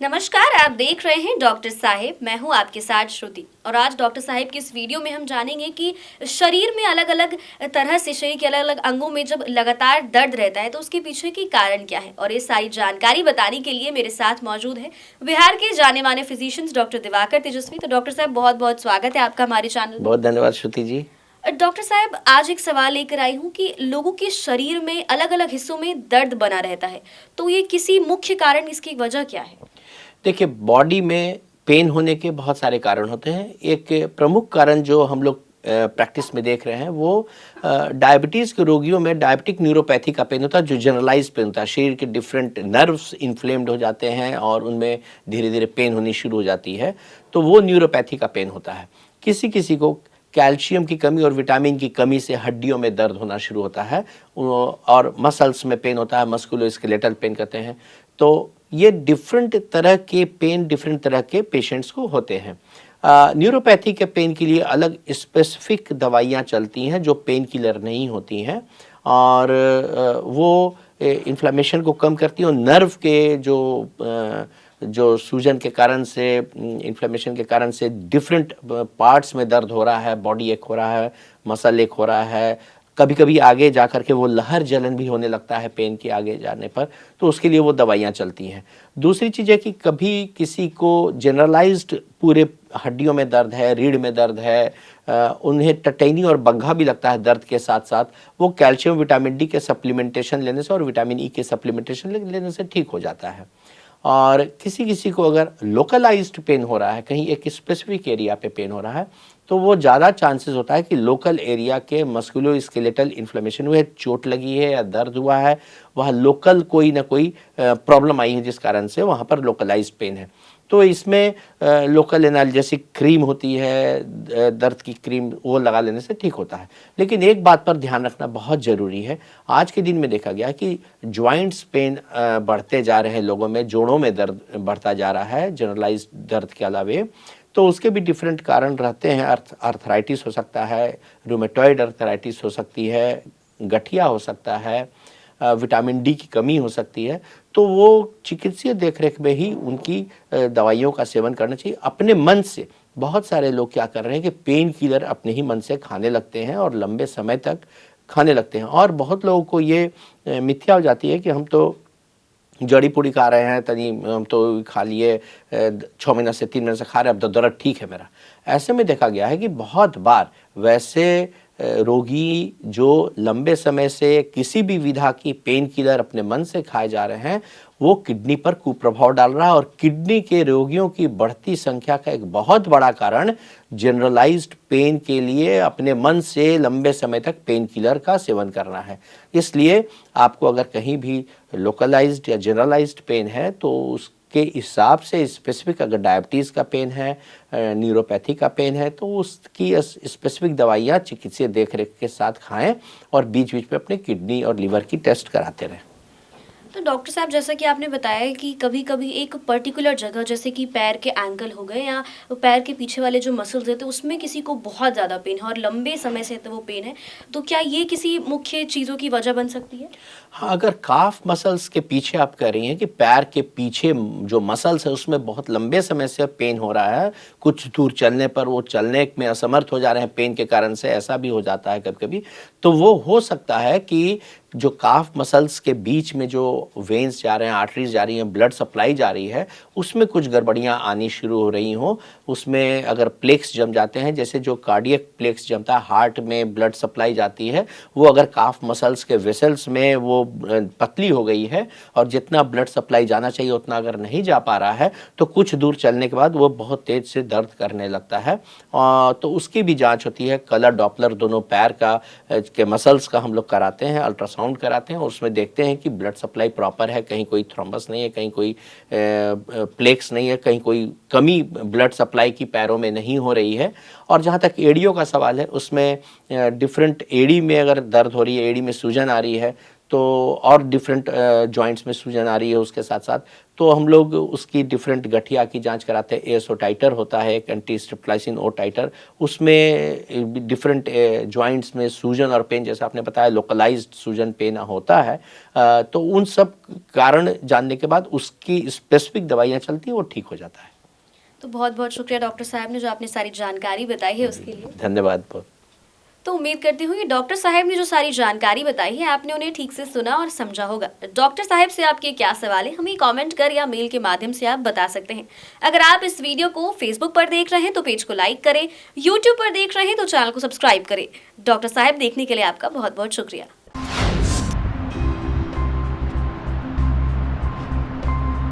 नमस्कार, आप देख रहे हैं डॉक्टर साहिब। मैं हूं आपके साथ श्रुति। और आज डॉक्टर साहिब की इस वीडियो में हम जानेंगे कि शरीर में अलग अलग तरह से शरीर के अलग अलग अंगों में जब लगातार दर्द रहता है तो उसके पीछे की कारण क्या है। और ये सारी जानकारी बताने के लिए मेरे साथ मौजूद है बिहार के जाने माने फिजिशियंस डॉक्टर दिवाकर तेजस्वी। तो डॉक्टर साहब, बहुत बहुत स्वागत है आपका हमारे चैनल में। बहुत धन्यवाद श्रुति जी। डॉक्टर साहब, आज एक सवाल लेकर आई हूँ कि लोगों के शरीर में अलग अलग हिस्सों में दर्द बना रहता है, तो ये किसी मुख्य कारण, इसकी वजह क्या है? देखिए, बॉडी में पेन होने के बहुत सारे कारण होते हैं। एक प्रमुख कारण जो हम लोग प्रैक्टिस में देख रहे हैं वो डायबिटीज़ के रोगियों में डायबिटिक न्यूरोपैथी का पेन होता है, जो जनरलाइज पेन होता है। शरीर के डिफरेंट नर्व्स इन्फ्लेम्ड हो जाते हैं और उनमें धीरे धीरे पेन होनी शुरू हो जाती है, तो वो न्यूरोपैथी का पेन होता है। किसी किसी को कैल्शियम की कमी और विटामिन की कमी से हड्डियों में दर्द होना शुरू होता है और मसल्स में पेन होता है, मस्कुलोस्केलेटल पेन कहते हैं। तो ये डिफरेंट तरह के पेन डिफरेंट तरह के पेशेंट्स को होते हैं। न्यूरोपैथी के पेन के लिए अलग स्पेसिफिक दवाइयाँ चलती हैं जो पेन किलर नहीं होती हैं, और वो इन्फ्लेमेशन को कम करती हैं और नर्व के जो सूजन के कारण से, इन्फ्लेमेशन के कारण से डिफरेंट पार्ट्स में दर्द हो रहा है, बॉडी एक हो रहा है, मसल एक हो रहा है, कभी कभी आगे जा कर के वो लहर जलन भी होने लगता है पेन के आगे जाने पर, तो उसके लिए वो दवाइयाँ चलती हैं। दूसरी चीज़ है कि कभी किसी को जनरलाइज्ड पूरे हड्डियों में दर्द है, रीढ़ में दर्द है, उन्हें टटैनी और बंघा भी लगता है दर्द के साथ साथ, वो कैल्शियम विटामिन डी के सप्लीमेंटेशन लेने से और विटामिन ई के सप्लीमेंटेशन लेने से ठीक हो जाता है। और किसी किसी को अगर लोकलाइज्ड पेन हो रहा है, कहीं एक स्पेसिफिक एरिया पे पेन हो रहा है, तो वो ज़्यादा चांसेस होता है कि लोकल एरिया के मस्कुलोस्केलेटल इन्फ्लेमेशन हुए, चोट लगी है या दर्द हुआ है, वहाँ लोकल कोई ना कोई प्रॉब्लम आई है जिस कारण से वहाँ पर लोकलाइज्ड पेन है। तो इसमें लोकल एनाल्जेसिक क्रीम होती है, दर्द की क्रीम, वो लगा लेने से ठीक होता है। लेकिन एक बात पर ध्यान रखना बहुत ज़रूरी है। आज के दिन में देखा गया कि जॉइंट्स पेन बढ़ते जा रहे हैं लोगों में, जोड़ों में दर्द बढ़ता जा रहा है जनरलाइज्ड दर्द के अलावे। तो उसके भी डिफरेंट कारण रहते हैं। आर्थराइटिस हो सकता है, रूमेटॉइड आर्थराइटिस हो सकती है, गठिया हो सकता है, विटामिन डी की कमी हो सकती है। तो वो चिकित्सीय देखरेख में ही उनकी दवाइयों का सेवन करना चाहिए अपने मन से। बहुत सारे लोग क्या कर रहे हैं कि पेन किलर अपने ही मन से खाने लगते हैं और लंबे समय तक खाने लगते हैं, और बहुत लोगों को ये मिथ्या हो जाती है कि हम तो जड़ी बूटी खा रहे हैं, तनी हम तो खा लिए, 6 महीना से 3 महीने से खा रहे हैं, अब तो दर्द ठीक है मेरा। ऐसे में देखा गया है कि बहुत बार वैसे रोगी जो लंबे समय से किसी भी विधा की पेन किलर अपने मन से खाए जा रहे हैं, वो किडनी पर कुप्रभाव डाल रहा है, और किडनी के रोगियों की बढ़ती संख्या का एक बहुत बड़ा कारण जनरलाइज्ड पेन के लिए अपने मन से लंबे समय तक पेन किलर का सेवन करना है। इसलिए आपको अगर कहीं भी लोकलाइज्ड या जनरलाइज्ड पेन है तो उसके हिसाब से स्पेसिफिक, अगर डायबिटीज़ का पेन है, न्यूरोपैथी का पेन है, तो उसकी स्पेसिफिक दवाइयाँ चिकित्सीय देखरेख के साथ खाएं और बीच बीच में अपने किडनी और लीवर की टेस्ट कराते रहें। तो डॉक्टर साहब, जैसा कि आपने बताया कि कभी कभी एक पर्टिकुलर जगह, जैसे कि पैर के एंकल हो गए या पैर के पीछे वाले जो मसल्स रहते हैं, उसमें किसी को बहुत ज़्यादा पेन है और लंबे समय से तो वो पेन है, तो क्या ये किसी मुख्य चीज़ों की वजह बन सकती है? हाँ, अगर काफ मसल्स के पीछे आप कह रही हैं कि पैर के पीछे जो मसल्स है उसमें बहुत लंबे समय से पेन हो रहा है, कुछ दूर चलने पर वो चलने में असमर्थ हो जा रहे हैं पेन के कारण से, ऐसा भी हो जाता है कभी कभी, तो वो हो सकता है कि जो काफ मसल्स के बीच में जो वेन्स जा रहे हैं, आर्टरीज जा रही हैं, ब्लड सप्लाई जा रही है, उसमें कुछ गड़बड़ियाँ आनी शुरू हो रही हों। उसमें अगर प्लेक्स जम जाते हैं, जैसे जो कार्डियक प्लेक्स जमता है, हार्ट में ब्लड सप्लाई जाती है, वो अगर काफ मसल्स के वेसल्स में वो पतली हो गई है और जितना ब्लड सप्लाई जाना चाहिए उतना अगर नहीं जा पा रहा है, तो कुछ दूर चलने के बाद वो बहुत तेज से दर्द करने लगता है। तो उसकी भी जांच होती है। कलर डॉपलर दोनों पैर का के मसल्स का हम लोग कराते हैं, अल्ट्रासाउंड कराते हैं, और उसमें देखते हैं कि ब्लड सप्लाई प्रॉपर है, कहीं कोई थ्रोम्बस नहीं है, कहीं कोई प्लेक्स नहीं है, कहीं कोई कमी ब्लड सप्लाई की पैरों में नहीं हो रही है। और जहाँ तक एड़ियों का सवाल है, उसमें डिफरेंट एड़ी में अगर दर्द हो रही है, एड़ी में सूजन आ रही है, तो और डिफरेंट जॉइंट्स में सूजन आ रही है उसके साथ साथ, तो हम लोग उसकी डिफरेंट गठिया की जांच कराते हैं। एएसओ टाइटर होता है, एक एंटी स्ट्रेप्टोलाइसिन ओ टाइटर, उसमें डिफरेंट जॉइंट्स में सूजन और पेन, जैसा आपने बताया लोकलाइज्ड सूजन पेन होता है, तो उन सब कारण जानने के बाद उसकी स्पेसिफिक दवाइयाँ चलती हैं, वो ठीक हो जाता है। तो बहुत बहुत शुक्रिया डॉक्टर साहब ने जो आपने सारी जानकारी बताई है उसके लिए। धन्यवाद बहुत। तो उम्मीद करती हूँ कि डॉक्टर साहब ने जो सारी जानकारी बताई है आपने उन्हें ठीक से सुना और समझा होगा। डॉक्टर साहब से आपके क्या सवाल है हमें कमेंट कर या मेल के माध्यम से आप बता सकते हैं। अगर आप इस वीडियो को फेसबुक पर देख रहे हैं तो पेज को लाइक करें, यूट्यूब पर देख रहे हैं तो चैनल को सब्सक्राइब करें। डॉक्टर साहब देखने के लिए आपका बहुत बहुत शुक्रिया।